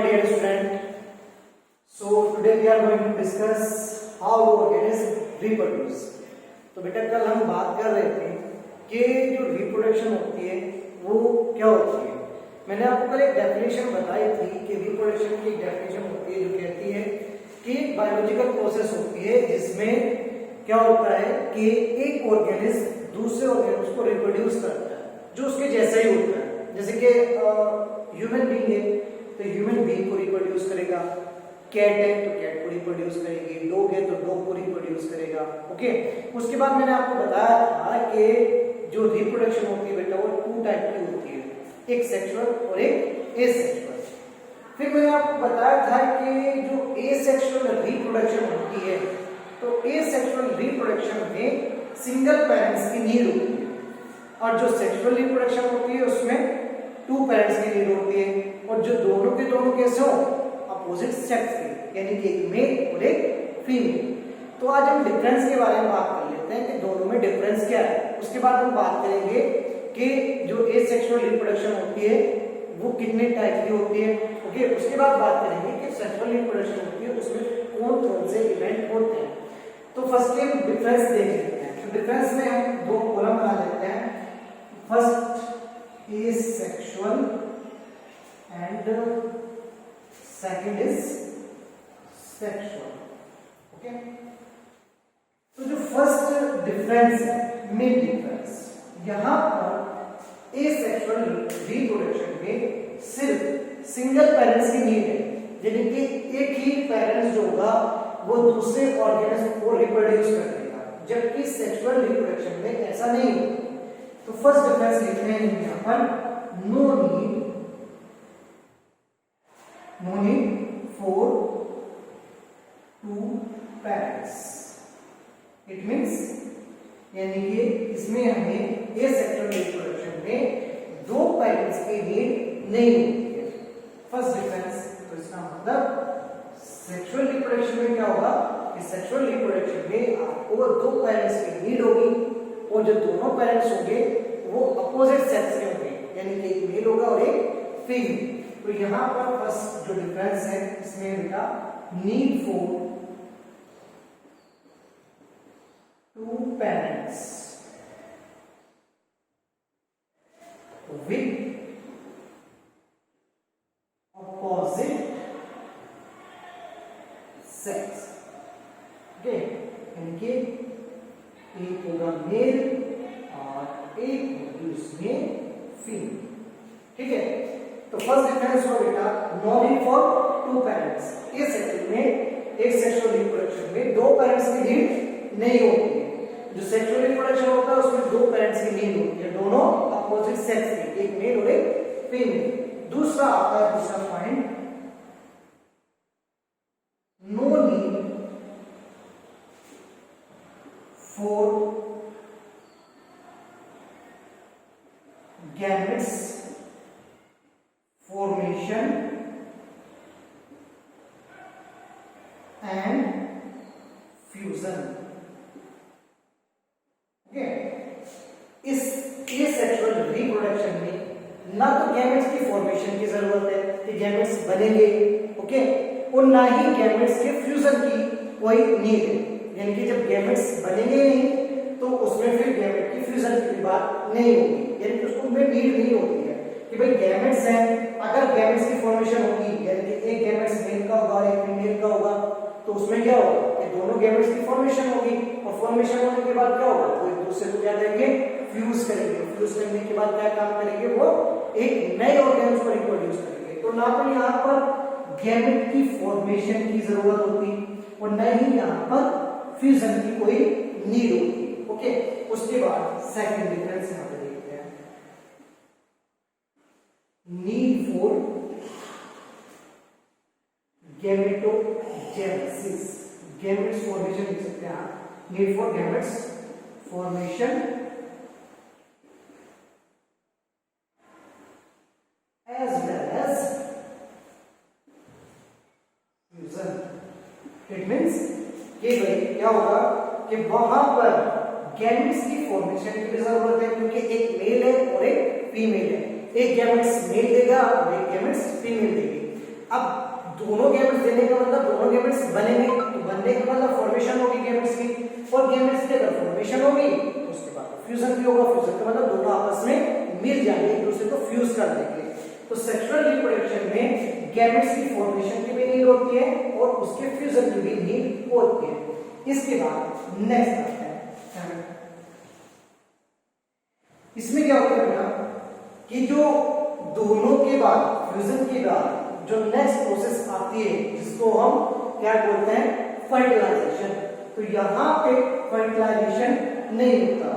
dear student. So today we are going to discuss how organisms reproduce. तो बेटा कल हम बात कर रहे थे कि जो रिप्रोडक्शन होती है वो क्या होती है. मैंने आपको कल एक डेफिनेशन बताई थी कि रिप्रोडक्शन की एक डेफिनेशन होती है जो कहती है कि एक बायोलॉजिकल प्रोसेस होती है जिसमें क्या होता है कि एक ऑर्गेनिज्म दूसरे ऑर्गेनिज्म को रिप्रोड्यूस करता है जो उसके जैसा ही होता है. जैसे कि ह्यूमन बीइंग है तो ह्यूमन बीइंग को रिप्रोड्यूस करेगा, कैट है तो कैट को रिप्रोड्यूस करेगी, डॉग है तो डॉग को रिप्रोड्यूस करेगा. ओके, उसके बाद मैंने आपको बताया था कि जो रिप्रोडक्शन होती है बेटा वो टू टाइप की होती है, एक सेक्सुअल और एक एसेक्सुअल. फिर मैंने आपको बताया था कि जो एसेक्सुअल रिप्रोडक्शन होती है तो एसेक्सुअल रिप्रोडक्शन में सिंगल पेरेंट्स की नीड होती है और जो सेक्सुअल रिप्रोडक्शन होती है उसमें टू पेरेंट्स की नीड होती है और जो दोनों के दोनों कैसे हो, अपोजिट सेक्स के, यानी कि एक मेल और एक फीमेल. तो आज हम डिफरेंस के बारे में बात कर लेते हैं कि दोनों में डिफरेंस क्या है. उसके बाद हम बात करेंगे कि जो एसेक्सुअल रिप्रोडक्शन होती है वो कितने टाइप की होती है. ओके, उसके बाद बात करेंगे कि सेक्सुअल रिप्रोडक्शन होती है उसमें कौन कौन से इवेंट होते हैं. तो फर्स्ट हम डिफरेंस देख लेते हैं. तो डिफरेंस में हम दो कॉलम बना लेते हैं. First asexual and second is sexual. Okay, तो जो फर्स्ट डिफरेंस है, मेन डिफरेंस, यहाँ पर एसेक्सुअल रिप्रोडक्शन में सिर्फ सिंगल पेरेंट्स की नीड है, यानी कि एक ही पेरेंट्स जो होगा वो दूसरे ऑर्गेनिज्म को रिप्रोड्यूस कर देगा, जबकि सेक्सुअल रिप्रोडक्शन में ऐसा नहीं है. तो फर्स्ट डिफरेंस लिखते हैं यहाँ पर, no need for two parents. It means यानी कि इसमें हमें एसेक्सुअल रिप्रोडक्शन में दो पेरेंट्स की नीड नहीं होती है. First difference. तो इसका मतलब सेक्सुअल रिप्रोडक्शन में क्या होगा कि सेक्सुअल रिप्रोडक्शन में आपको दो पेरेंट्स की नीड होगी और जो दोनों पेरेंट्स होंगे वो अपोजिट सेक्स के होंगे, यानी कि एक मेल होगा और एक फीमेल. तो यहाँ पर फर्स्ट जो डिफरेंस है इसमें बेटा need for two parents with opposite sex. Okay, यानी कि एक होगा मेल और एक होगी उसमें फीमेल. ठीक है, तो फर्स्ट डिफरेंस हुआ बेटा no need for two parents. इस सेक्सुअल में एक सेक्सुअल रिप्रोडक्शन में दो पेरेंट्स की नीड नहीं होती है. जो सेक्सुअल रिप्रोडक्शन होता है उसमें दो पेरेंट्स की नीड होती है, दोनों अपोजिट सेक्स के, एक मेल और एक फीमेल. दूसरा आता है दूसरा point, no need for gametes formation and fusion. Okay, इस एसेक्सुअल रिप्रोडक्शन में ना तो गैमेट्स की फॉर्मेशन की जरूरत है कि गैमेट्स बनेंगे, ओके, और ना ही गैमेट्स के फ्यूजन की कोई नीड है. यानी कि जब गैमेट्स बनेंगे नहीं तो उसमें फिर गैमेट की फ्यूजन की बात नहीं होगी, यानी कि उसको में नीड नहीं होती है कि भाई गैमेट्स हैं. अगर गैमेट्स की फॉर्मेशन होगी यानी कि एक गैमेट्स मेल का होगा एक फीमेल का होगा तो उसमें क्या होगा कि दोनों गैमेट्स की फॉर्मेशन होगी और फॉर्मेशन होने के बाद क्या होगा, वो एक दूसरे को क्या करेंगे, फ्यूज करेंगे. फ्यूज करने के बाद क्या काम करेंगे, वो एक नए ऑर्गेनिज्म को रिप्रोड्यूस करेंगे. तो ना तो यहाँ पर गैमेट की फॉर्मेशन की जरूरत होती और न ही यहाँ पर फ्यूजन की कोई नीड होती. ओके, उसके बाद सेकंड डिफरेंस यहां पे देखते हैं, need for gametogenesis. Gametes formation लिख सकते हैं आप, need for gametes formation as well as fusion. It means कि भाई क्या होगा कि वहां पर गैमेट्स की फॉर्मेशन की भी जरूरत है क्योंकि एक मेल है और एक फीमेल है. एक गैमेट्स मेल देगा और एक गैमेट्स फीमेल देगी. अब दोनों गैमेट्स देने का मतलब दोनों गैमेट्स बनेंगे, तो बनने का मतलब फॉर्मेशन होगी गैमेट्स की, और गैमेट्स की अगर फॉर्मेशन होगी तो उसके बाद फ्यूजन भी होगा। फ्यूजन का मतलब दोनों आपस में मिल जाएंगे, एक दूसरे को फ्यूज कर देंगे। तो सेक्सुअल रिप्रोडक्शन में गैमेट्स की फॉर्मेशन की भी नीड होती है और उसके फ्यूजन की भी नीड होती है। इसके बाद नेक्स्ट आता है, इसमें क्या होता है बेटा कि जो दोनों के बाद फ्यूजन के बाद जो नेक्स्ट प्रोसेस आती है जिसको हम क्या बोलते हैं, फर्टिलाइजेशन। तो यहां पे फर्टिलाइजेशन नहीं होता,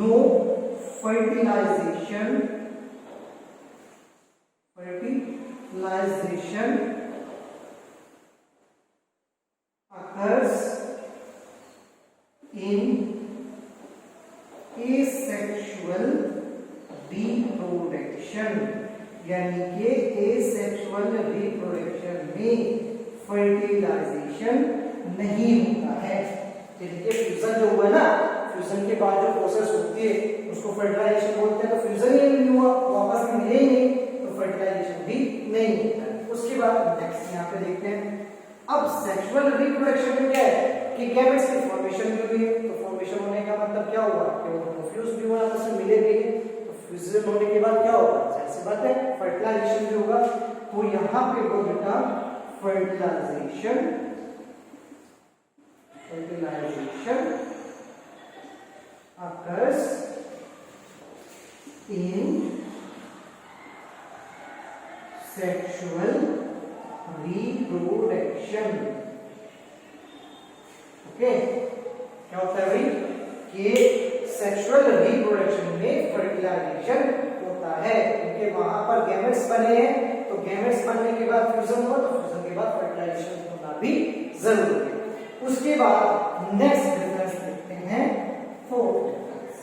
no fertilization, fertilization occurs in asexual reproduction, यानी कि एसेक्सुअल रिप्रोडक्शन में फर्टिलाइजेशन नहीं होता है। देखिए फ्यूजन जो हुआ ना, फ्यूजन के बाद जो प्रोसेस होती है उसको फर्टिलाइजेशन बोलते हैं। तो फ्यूजन ही नहीं हुआ, वापस में मिले ही नहीं, तो फर्टिलाइजेशन भी नहीं होता है। उसके बाद नेक्स्ट यहाँ पे देखते हैं, अब सेक्सुअल रिप्रोडक्शन में क्या है कि गैमेट्स की फॉर्मेशन भी हुई है। तो फॉर्मेशन होने का मतलब क्या हुआ कि वो फ्यूज भी हुआ, आपस में मिले भी। फ्यूजन होने के बाद क्या होगा, ऐसी बात है फर्टिलाइजेशन भी होगा। तो यहाँ पे वो बेटा fertilization occurs in sexual reproduction। Okay, क्या होता है भाई कि सेक्सुअल रिप्रोडक्शन में फर्टिलाइजेशन होता है, क्योंकि वहां पर गैमेट्स बने हैं। तो गैमेट्स बनने के बाद फ्यूजन हुआ, तो फ्यूजन के बाद फर्टिलाइजेशन होना भी जरूरी है। उसके बाद नेक्स्ट डिफरेंस देखते हैं, फोर्थ डिफरेंस।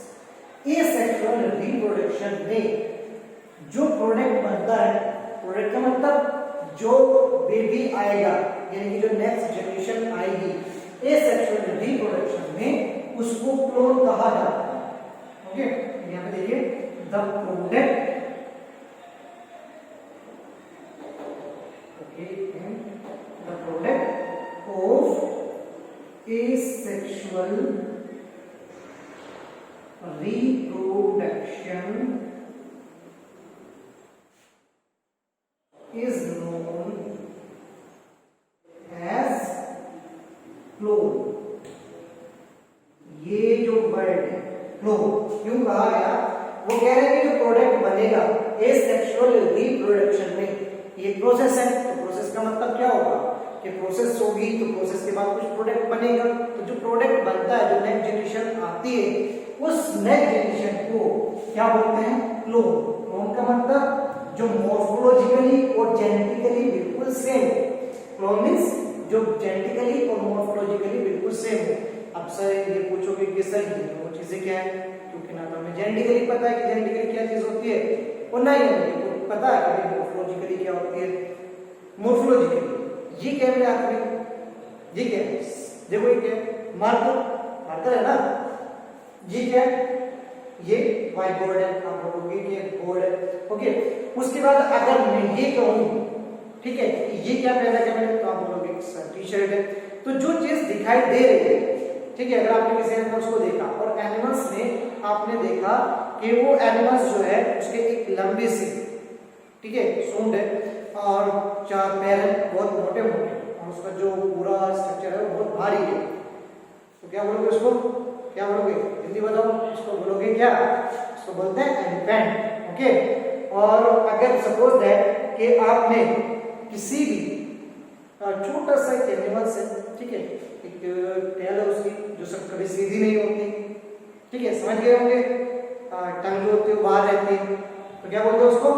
एसेक्सुअल रिप्रोडक्शन में जो प्रोडक्ट बनता है, प्रोडक्ट का मतलब जो बेबी आएगा, यानी कि जो नेक्स्ट जनरेशन आएगी, एसेक्सुअल रिप्रोडक्शन में उसको क्लोन कहा जाता है। ओके, यहाँ पे देखिए the product, okay, the product of asexual reproduction is known as clone। ये जो वर्ड है क्लोन क्यों कहा गया, वो कह रहे हैं कि जो प्रोडक्ट बनेगा एसेक्सुअल रिप्रोडक्शन में, ये प्रोसेस है। तो प्रोसेस का मतलब क्या होगा कि प्रोसेस होगी तो प्रोसेस के बाद कुछ प्रोडक्ट बनेगा। तो जो प्रोडक्ट बनता है, जो नेक्स्ट जनरेशन आती है, उस नेक्स्ट जनरेशन को क्या बोलते हैं, क्लोन। क्लोन का मतलब जो मॉर्फोलॉजिकली और जेनेटिकली बिल्कुल सेम है। क्लोन मींस जो जेनेटिकली और मॉर्फोलॉजिकली बिल्कुल सेम है। अब सर ये पूछोगे कि सर वो चीजें क्या है, क्योंकि ना तो हमें जेनेटिकली पता है कि जेनेटिकली क्या चीज होती है, और ना ही हमें पता है कि मॉर्फोलॉजिकली क्या होती है। मॉर्फोलॉजिकली ये क्या है आपके, ये क्या है, देखो ये क्या है, मार्कर, मार्कर है ना, ये क्या है, ये व्हाइट बोर्ड है, आप बोलोगे कि बोर्ड है। ओके, उसके बाद अगर मैं ये कहूं, ठीक है, ये क्या पहना क्या मैंने, तो आप बोलोगे टी शर्ट है। तो जो चीज दिखाई दे रही है, ठीक है, अगर आपने किसी एनिमल्स को देखा और एनिमल्स में आपने देखा कि वो एनिमल्स जो है उसके एक लंबी सी, ठीक है, सूंड है और चार पैर है, बहुत मोटे मोटे, और उसका जो पूरा स्ट्रक्चर है वो बहुत भारी है। तो क्या बोलोगे उसको, क्या बोलोगे, हिंदी बताओ, उसको बोलोगे क्या, उसको बोलते हैं एलिफेंट। ओके, और अगर सपोज है कि आपने किसी भी छोटा सा एनिमल से, ठीक है, एक टेल है उसकी जो सब कभी सीधी नहीं होती, ठीक है, समझ गए होंगे, टंग जो होती है बाहर रहती है, तो क्या बोलते हैं उसको,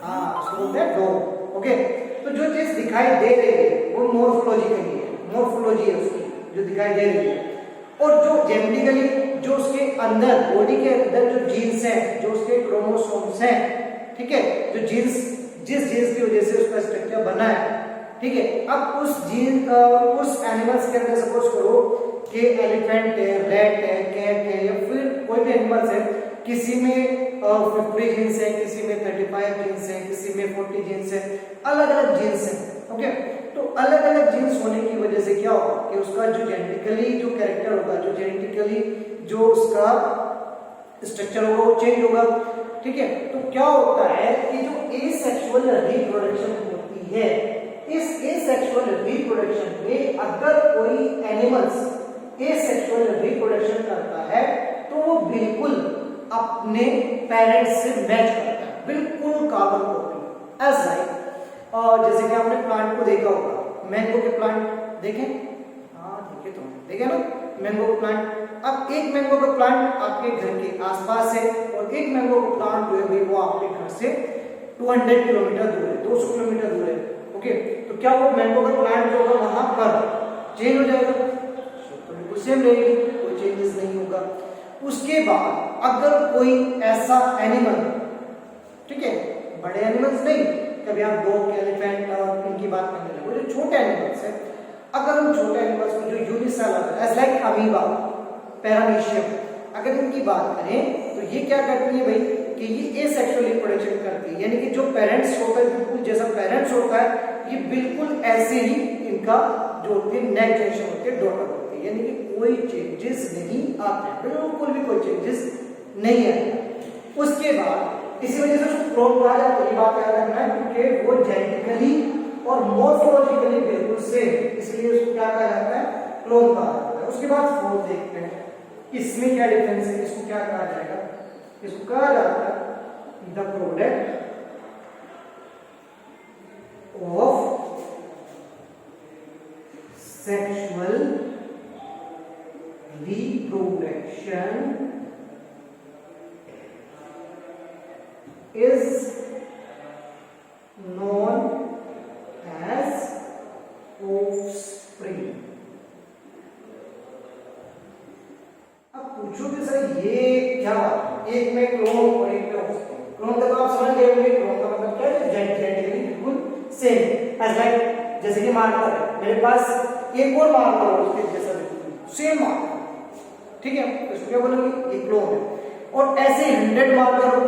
हाँ उसको बोलते हैं डॉग। ओके, तो जो चीज दिखाई दे रही है वो मॉर्फोलॉजिकली है, मॉर्फोलॉजी है उसकी जो दिखाई दे रही है, और जो जेनेटिकली जो उसके अंदर बॉडी के अंदर जो जीन्स हैं, जो उसके क्रोमोसोम्स हैं, ठीक है, जो जीन्स जिस जीन्स की वजह से उसका स्ट्रक्चर बना है, ठीक है, अब उस जीन उस एनिमल्स के अंदर सपोज करो कि एलिफेंट है, रैट है, कैट है, या फिर कोई भी एनिमल्स है, किसी में 50 जीन्स है, किसी में 35 जीन्स है, किसी में 40 जीन्स है, अलग अलग जीन्स हैं। ओके, तो अलग अलग जीन्स होने की वजह से क्या होगा कि उसका जो जेनेटिकली जो कैरेक्टर होगा, जो जेनेटिकली जो उसका स्ट्रक्चर होगा वो चेंज होगा। ठीक है, तो क्या होता है कि जो एसेक्सुअल रिप्रोडक्शन होती है, इस एसेक्सुअल रिप्रोडक्शन में अगर कोई एनिमल्स एसेक्सुअल रिप्रोडक्शन करता है तो वो बिल्कुल अपने पेरेंट्स से मैच करता है, बिल्कुल कार्बन कॉपी। एज लाइक जैसे कि आपने प्लांट को देखा होगा, मैंगो के प्लांट देखे? हाँ देखे, तो देखे ना मैंगो का प्लांट। अब एक मैंगो का प्लांट आपके घर के आसपास है और एक मैंगो का प्लांट जो है वो आपके घर से 200 किलोमीटर दूर है, 200 किलोमीटर दूर है। ओके, तो क्या वो मैंगो का प्लांट जो होगा वहां पर चेंज हो जाएगा? तो बिल्कुल सेम रहेगी, कोई चेंजेस नहीं होगा। उसके बाद अगर कोई ऐसा एनिमल, ठीक है, बड़े एनिमल्स नहीं, कभी आप डॉग, एलिफेंट और इनकी बात करने लगे, जो छोटे एनिमल्स हैं, अगर उन छोटे एनिमल्स को जो unicellular as like amoeba, paramecium, अगर इनकी बात करें तो ये क्या करती है भाई कि ये एसेक्सुअल रिप्रोडक्शन करती है, यानी कि जो पेरेंट्स होता है बिल्कुल जैसा पेरेंट्स होता है, ये बिल्कुल ऐसे ही इनका जो होती है नेक्स्ट जनरेशन होती है डॉटर होती है, यानी कि कोई चेंजेस नहीं आते, बिल्कुल भी कोई चेंजेस नहीं आते। उसके बाद इसी वजह से उसको क्लोन कहा जाता है, ये बात याद रखना है, क्योंकि वो जेनेटिकली और मॉर्फोलॉजिकली बिल्कुल सेम, इसलिए उसको क्या कहा जाता है? क्लोन कहा जाता है। उसके बाद फोर्थ देखते हैं इसमें क्या डिफरेंस है, इसको क्या कहा जाएगा? इसको कहा जाता है the product of sexual reproduction is known as offspring। अब पूछोगे सर ये क्या बात, एक में क्लोन और एक में ऑफस्प्रिंग। क्लोन का तो आप समझ गए होंगे, क्लोन का मतलब क्या है? जेनेटिकली बिल्कुल सेम, एज लाइक जैसे कि मार्कर है, मेरे पास एक और मार्कर है उसके जैसा बिल्कुल सेम मार्कर, ठीक है, तो इसको क्या बोलेंगे? ये क्लोन है। और ऐसे 100 मार्कर हो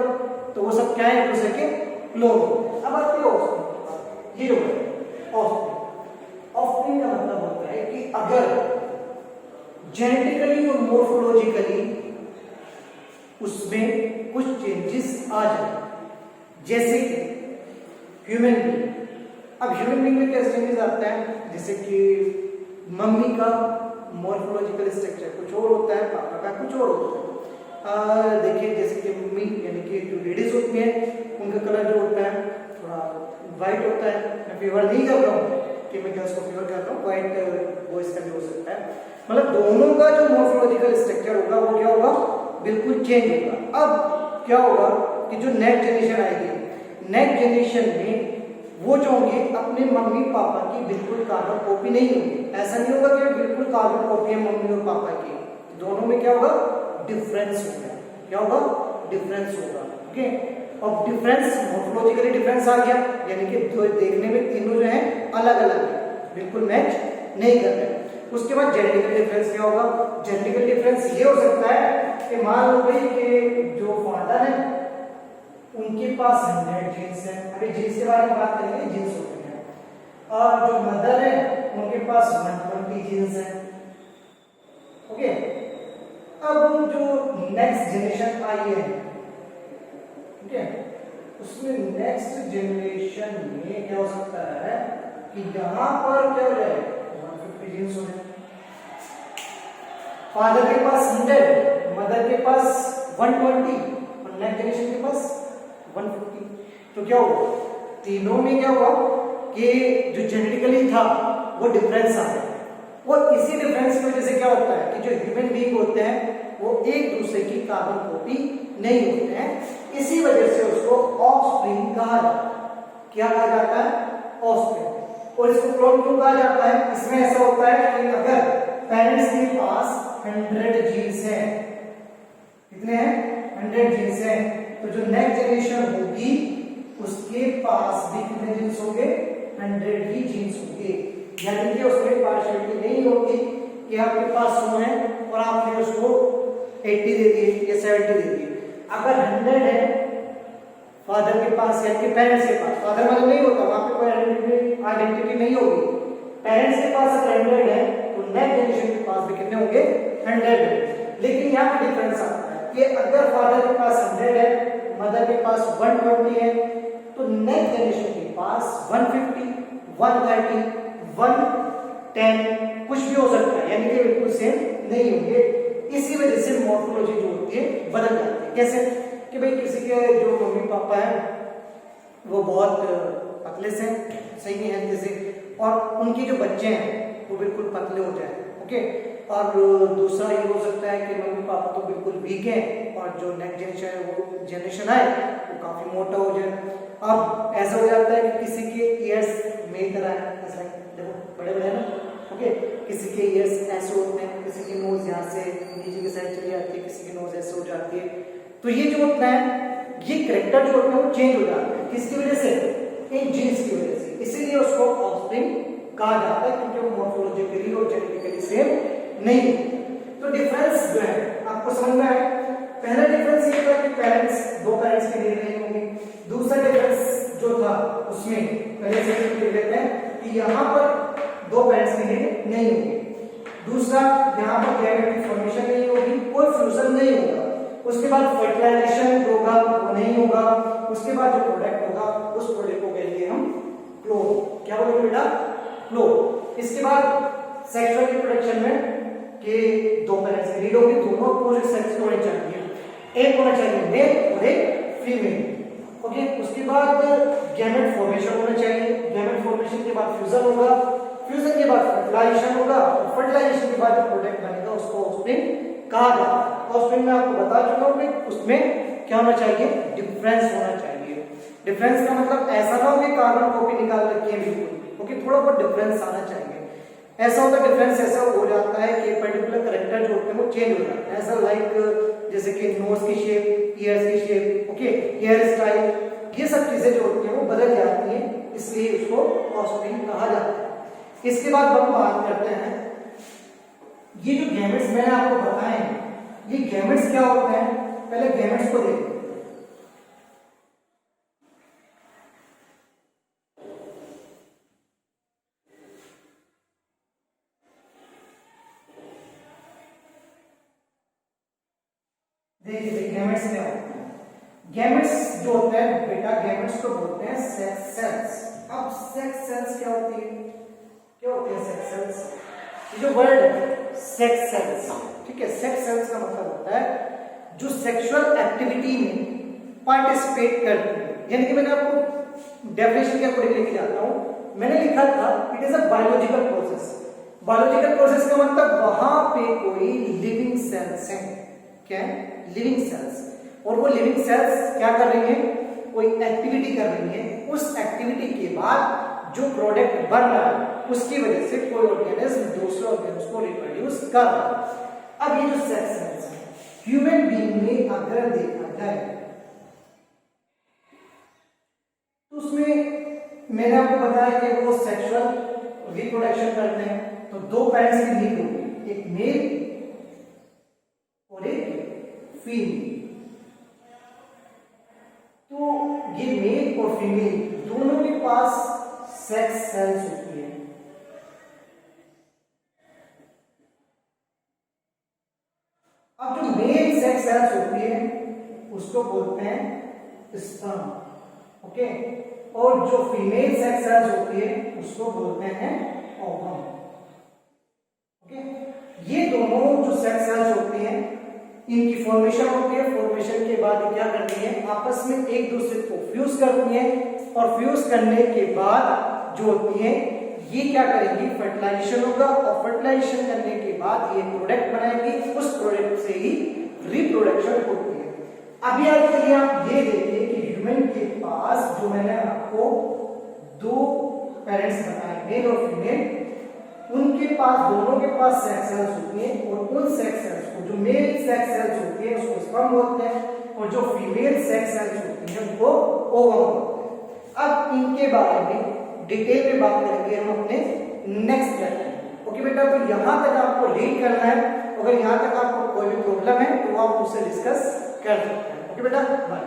तो वो सब क्या है? एक दूसरे के क्लोन। अब आते हैं ऑफस्प्रिंग। ये जो है ऑफस्प्रिंग का मतलब होता है कि अगर जेनेटिकली और मॉर्फोलॉजिकली उसमें कुछ चेंजेस आ जाए, जैसे कि ह्यूमन बीइंग। अब ह्यूमन बीइंग में क्या चेंजेस आता है? जैसे कि मम्मी का मॉर्फोलॉजिकल स्ट्रक्चर कुछ और होता है, पापा का कुछ और होता है। देखिए जैसे कि मम्मी यानी कि जो लेडीज होती हैं उनका कलर जो होता है थोड़ा व्हाइट होता है। मैं फेवर नहीं कर रहा हूँ कि मैं गर्ल्स को फेवर कर रहा हूँ, व्हाइट बॉयज का भी हो सकता है। मतलब दोनों का जो मॉर्फोलॉजिकल स्ट्रक्चर होगा वो क्या होगा? बिल्कुल चेंज होगा। अब क्या होगा कि जो नेक्स्ट जनरेशन आएगी, नेक्स्ट जनरेशन में वो जो होंगे अपने मम्मी पापा की बिल्कुल कार्बन कॉपी नहीं होगी। ऐसा नहीं होगा कि बिल्कुल कार्बन कॉपी है मम्मी और पापा की, दोनों में क्या होगा? डिफरेंस होगा। क्या होगा? डिफरेंस होगा। ओके, अब डिफरेंस मॉर्फोलॉजिकली डिफरेंस आ गया, यानी कि देखने में तीनों जो है अलग अलग है, बिल्कुल मैच नहीं कर रहे। उसके बाद जेनेटिकल डिफरेंस क्या होगा? जेनेटिकल डिफरेंस ये हो सकता है कि मान लो भाई कि जो फादर है उनके पास 100 जीन्स है, अभी जीन्स के बारे में बात करेंगे, जीन्स होते हैं, और जो मदर है उनके पास 120 जीन्स है। ओके, अब जो नेक्स्ट जनरेशन आई है, ठीक है, उसमें नेक्स्ट जनरेशन में क्या हो सकता है कि यहां पर क्या हो जाए? 150 जीन्स हो जाए। फादर के पास 100, मदर के पास 120 और नेक्स्ट जनरेशन के पास 150। तो क्या होगा? तीनों में क्या हुआ कि जो जेनेटिकली था वो डिफरेंस आ गया, और इसी डिफरेंस की वजह से क्या होता है कि जो ह्यूमन बीइंग होते हैं वो एक दूसरे की कार्बन कॉपी नहीं होते हैं, इसी वजह से उसको ऑफस्प्रिंग कहा जाता है। क्या कहा जाता है? ऑफस्प्रिंग। और इसको क्लोन क्यों कहा जाता है? इसमें ऐसा होता है कि अगर पेरेंट्स के पास 100 जीन्स हैं, कितने हैं? 100 जीन्स हैं, तो जो नेक्स्ट जनरेशन होगी उसके पास भी कितने जीन्स होंगे? 100 ही जीन्स होंगे, यानी कि उसमें पार्शियलिटी नहीं होगी कि आपके पास 100 है और आपने उसको 80 दे दिए या 70 दे दिए। अगर 100 है फादर के पास यानी कि पेरेंट्स के पास, फादर मतलब नहीं होता, वहां पे कोई आइडेंटिटी नहीं होगी। पेरेंट्स के पास अगर 100 है तो नेक्स्ट जनरेशन के पास भी कितने होंगे 100 है। लेकिन यहाँ पे डिफरेंस आता है कि अगर फादर के पास 100 है, मदर के पास 120 है, तो नेक्स्ट जनरेशन के पास 150, 130, 110 कुछ भी हो सकता है, यानी कि बिल्कुल सेम नहीं होंगे। इसी वजह से मॉर्फोलॉजी जो होती है बदल जाती है। कैसे कि भाई किसी के जो मम्मी पापा है वो बहुत पतले से सही नहीं है जैसे, और उनके जो बच्चे हैं वो बिल्कुल पतले हो जाए, ओके। और दूसरा ये हो सकता है कि मम्मी पापा तो बिल्कुल वीक हैं और जो नेक्स्ट जनरेशन आए वो काफी मोटा हो जाए। अब ऐसा हो जाता है कि किसी के ईयर्स मेरी तरह है, ऐसा देखो बड़े बड़े ना, ओके। किसी के ईयर्स ऐसे होते हैं, किसी की नोज यहाँ से नीचे की साइड चली जाती है, किसी की नोज ऐसे हो जाती है। तो ये जो होता है, ये कैरेक्टर जो होता है वो चेंज हो जाता है। किसकी वजह से? इन जीन्स की वजह से। इसीलिए उसको ऑफस्प्रिंग कहा जाता है, क्योंकि वो मॉर्फोलॉजिकली और जेनेटिकली सेम नहीं है। तो डिफरेंस जो है आपको समझ में आया। पहला डिफरेंस ये था कि पेरेंट्स, दो पेरेंट्स की नीड नहीं होंगी। दूसरा डिफरेंस जो था उसमें पहले से लिख लेते हैं कि यहाँ पर दो पेरेंट्स की नीड नहीं होगी। दूसरा, यहाँ पर गैमेट की फॉर्मेशन नहीं होगी, कोई फ्यूजन नहीं होगा। उसके बाद फर्टिलाइजेशन होगा वो नहीं होगा। उसके बाद जो प्रोडक्ट होगा उस प्रोडक्ट को कहेंगे हम क्लोन। क्या बोलेंगे बेटा? क्लोन। इसके बाद सेक्सुअल रिप्रोडक्शन में कि दो पेरेंट्स की नीड होगी, दोनों अपोजिट सेक्स होने चाहिए, एक होना चाहिए मेल और एक फीमेल, ओके। उसके बाद गैमेट फॉर्मेशन होना चाहिए, गैमेट फॉर्मेशन के बाद फ्यूजन होगा, फ्यूजन के बाद फर्टिलाइजेशन होगा, और फर्टिलाइजेशन के बाद जो प्रोडक्ट बनेगा उसको ऑफस्प्रिंग कहा जाता है। ऑफस्प्रिंग में आपको बता चुका हूं कि उसमें क्या होना चाहिए? डिफरेंस होना चाहिए। डिफरेंस का मतलब ऐसा ना हो कि कार्बन कॉपी निकाल रखी है बिल्कुल, ओके, थोड़ा बहुत डिफरेंस आना चाहिए। ऐसा होता है डिफरेंस ऐसा हो जाता है कि पर्टिकुलर कैरेक्टर जो होते हैं वो चेंज हो जाता है। ऐसा लाइक जैसे कि नोज की शेप, ईयर्स की शेप, ओके, हेयर स्टाइल, ये सब चीजें जो होती हैं वो बदल जाती हैं, इसलिए उसको ऑफस्प्रिंग कहा जाता है। इसके बाद हम बात करते हैं, ये जो गैमेट्स मैंने आपको बताए हैं, ये गैमेट्स क्या होते हैं? पहले गैमेट्स को देखो। देखिए गैमेट्स क्या होते हैं? गैमेट्स जो होते हैं बेटा, गैमेट्स को बोलते हैं सेक्स सेल्स। अब सेक्स सेल्स क्या होती है? क्या होती है सेक्स सेल्स? ये जो वर्ड है सेक्स सेल्स, ठीक है, सेक्स सेल्स का मतलब होता है जो सेक्सुअल एक्टिविटी में पार्टिसिपेट करते हैं। यानी कि मैंने आपको डेफिनेशन के अकॉर्डिंग लेके जाता हूं। मैंने लिखा था it is a biological process. Biological process का मतलब वहां पे कोई लिविंग सेल्स हैं। क्या है? Living cells. और वो लिविंग सेल्स क्या कर रही है? कोई एक्टिविटी कर रही है। उस एक्टिविटी के बाद जो प्रोडक्ट बन रहा है उसकी वजह से कोई ऑर्गेनिज्म दूसरे ऑर्गेनिज्म को रिप्रोड्यूस कर रहा है। अब ये जो सेक्स सेल्स है ह्यूमन बीइंग में अगर देखा जाए तो उसमें मैंने आपको बताया कि वो सेक्सुअल रिप्रोडक्शन करते हैं, तो दो पेरेंट्स की नीड होगी, एक मेल और एक फीमेल। तो ये मेल और फीमेल दोनों के पास सेक्स सेल्स होती है। अब जो मेल सेक्स सेल्स होती है उसको बोलते हैं स्पर्म, ओके, और जो फीमेल सेक्स सेल्स होती है उसको बोलते हैं ओवम, ओके। ये दोनों जो सेक्स सेल्स होती हैं इनकी फॉर्मेशन होती है। फॉर्मेशन के बाद क्या करती है? आपस में एक दूसरे को फ्यूज करती है, और फ्यूज करने के बाद जो होती है ये क्या करेंगी? फर्टिलाइजेशन होगा, और फर्टिलाइजेशन करने के बाद ये प्रोडक्ट बनाएगी, उस प्रोडक्ट से ही रिप्रोडक्शन होती है। अभी आज के लिए आप ये देखिए कि ह्यूमन के पास जो मैंने आपको दो पेरेंट्स बताए मेल और फीमेल, उनके पास दोनों के पास सेक्स सेल्स होती हैं, और उन सेक्स सेल्स को जो मेल सेक्स सेल्स होती है उसको स्पर्म बोलते हैं, और जो फीमेल सेक्स सेल्स होती है उनको ओवम बोलते हैं। अब इनके बारे में डिटेल में बात करेंगे हम अपने नेक्स्ट क्लास में, ओके बेटा। तो यहां तक आपको रीड करना है, अगर यहां तक आपको कोई भी प्रॉब्लम है तो आप मुझसे डिस्कस कर सकते हैं, ओके बेटा, बाय।